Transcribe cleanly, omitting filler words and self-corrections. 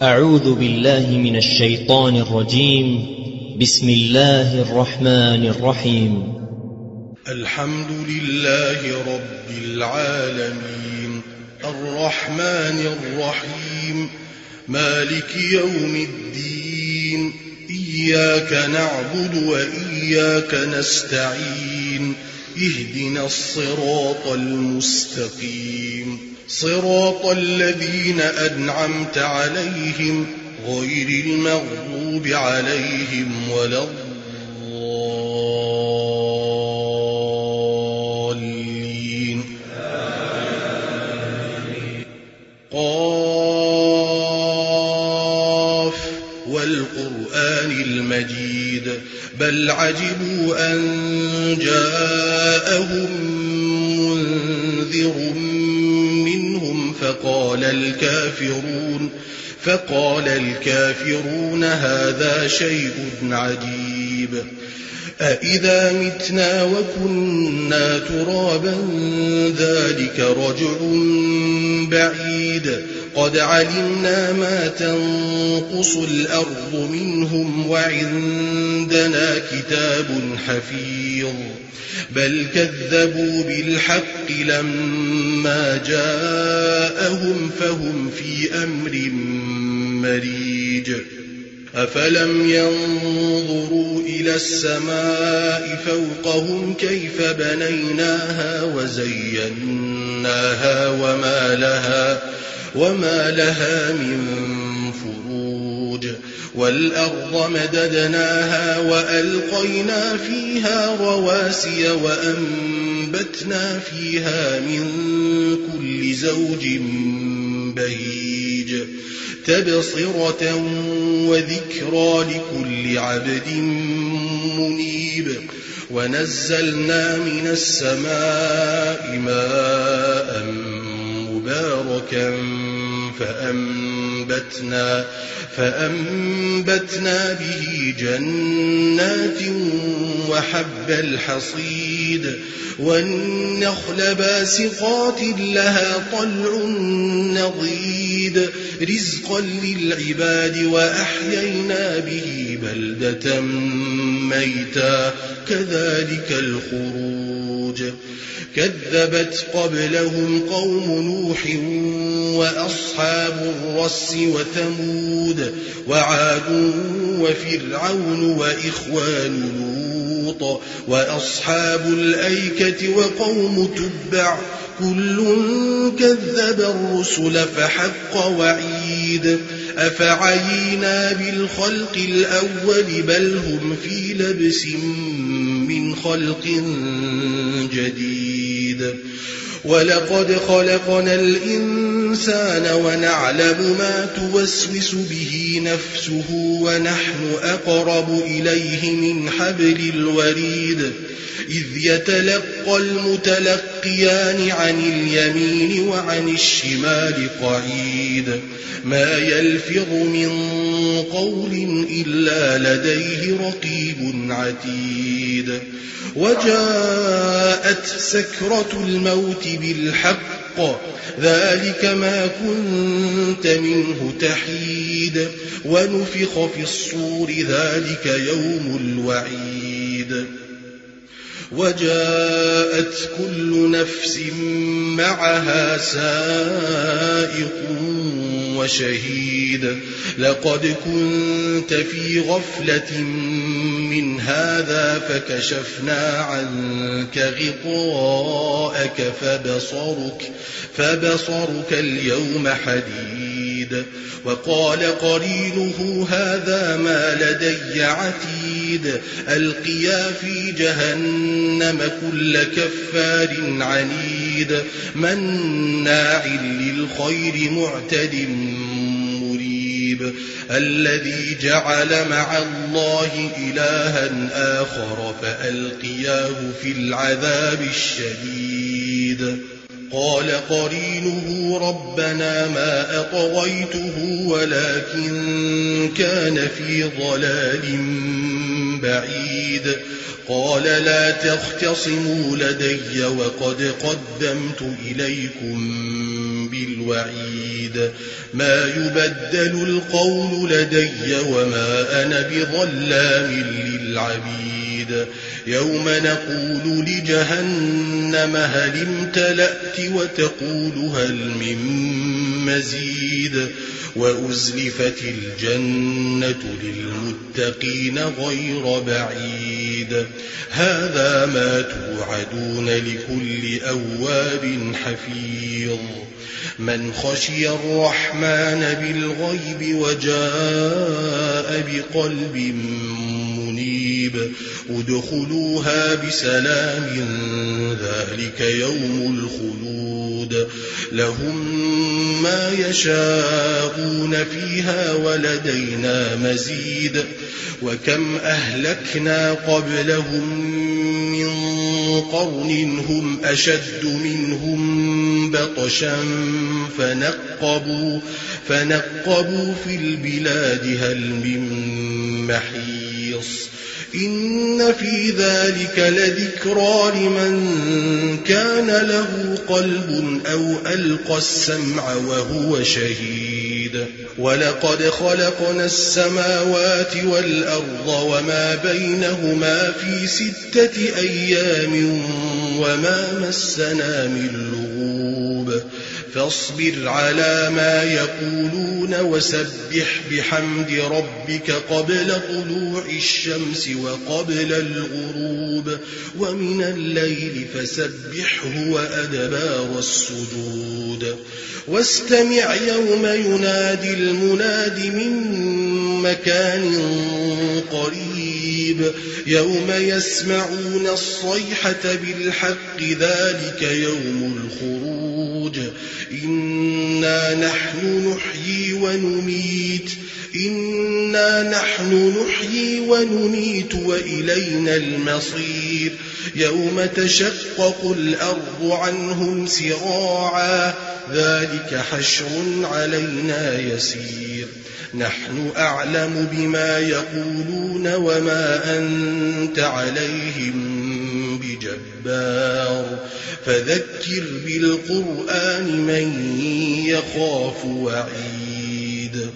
أعوذ بالله من الشيطان الرجيم. بسم الله الرحمن الرحيم. الحمد لله رب العالمين، الرحمن الرحيم، مالك يوم الدين، إياك نعبد وإياك نستعين، اهدنا الصراط المستقيم، صراط الذين أنعمت عليهم غير المغضوب عليهم ولا الضالين. قاف والقرآن المجيد، بل عجبوا أن جاءهم منذر منهم فقال الكافرون هذا شيء عجيب. أإذا متنا وكنا ترابا ذلك رجع بعيد. قد علمنا ما تنقص الأرض منهم وعندنا كتاب حفيظ. بل كذبوا بالحق لما جاءهم فهم في أمر مريج. أفلم ينظروا إلى السماء فوقهم كيف بنيناها وزيناها وما لها من فروج. والأرض مددناها وألقينا فيها رواسي وأنبتنا فيها من كل زوج بهيج، تبصرة وذكرى لكل عبد منيب. ونزلنا من السماء ماء مباركا فأنبتنا به جنات وحب الحصيد. والنخل باسقات لها طلع نضيد، رزقا للعباد وأحيينا به بلدة ميتا، كذلك الخروج. كذبت قبلهم قوم نوح وأصحاب الرس وثمود وعاد وفرعون وإخوان لوط وأصحاب الأيكة وقوم تبع، كل كذب الرسل فحق وعيد. أفعينا بالخلق الأول بل هم في لبس من خلق جديد. ولقد خلقنا الإنسان ونعلم ما توسوس به نفسه ونحن أقرب إليه من حبل الوريد. إذ يتلقى المتلقيان عن اليمين وعن الشمال قعيد. ما يلفظ من قول إلا لديه رقيب عتيد. وجاءت سكرة الموت بالحق، ذلك ما كنت منه تحيد. ونفخ في الصور، ذلك يوم الوعيد. وجاءت كل نفس معها سائق وشهيد. لقد كنت في غفلة من هذا فكشفنا عنك غطاءك فبصرك اليوم حديد. وقال قرينه هذا ما لدي عتيد. ألقيا في جهنم كل كفار عنيد، مناع للخير معتد مريب. الذي جعل مع الله إلها آخر فألقياه في العذاب الشديد. قال قرينه ربنا ما أطغيته ولكن كان في ضلال بعيد. قال لا تختصموا لدي وقد قدمت إليكم بالوعيد ما يبدل القول لدي وما أنا بظلام للعبيد يوم نقول لجهنم هل امتلأت وتقول هل من مزيد وأزلفت الجنة للمتقين غير بعيد هذا ما توعدون لكل أواب حفيظ من خشي الرحمن بالغيب وجاء بقلب منيب ادخلوها بسلام ذلك يوم الخلود لهم ما يشاءون فيها ولدينا مزيد وكم أهلكنا قبلهم من قرن هم أشد منهم بطشا فنقبوا في البلاد هل من محيص إن في ذلك لذكرى لمن كان له قلب أو ألقى السمع وهو شهيد ولقد خلقنا السماوات والأرض وما بينهما في 6 أيام وما مسنا من لغوب فاصبر على ما يقولون وسبح بحمد ربك قبل طلوع الشمس وقبل الغروب ومن الليل فسبحه وأدبار السجود واستمع يوم ينادي المناد من مكان قريب يوم يسمعون الصيحة بالحق ذلك يوم الخروج إنا نحن نحيي ونميت وإلينا المصير يوم تشقق الأرض عنهم سراعا ذلك حشر علينا يسير نحن أعلم بما يقولون وما أنت عليهم بجبار فذكر بالقرآن من يخاف وعيد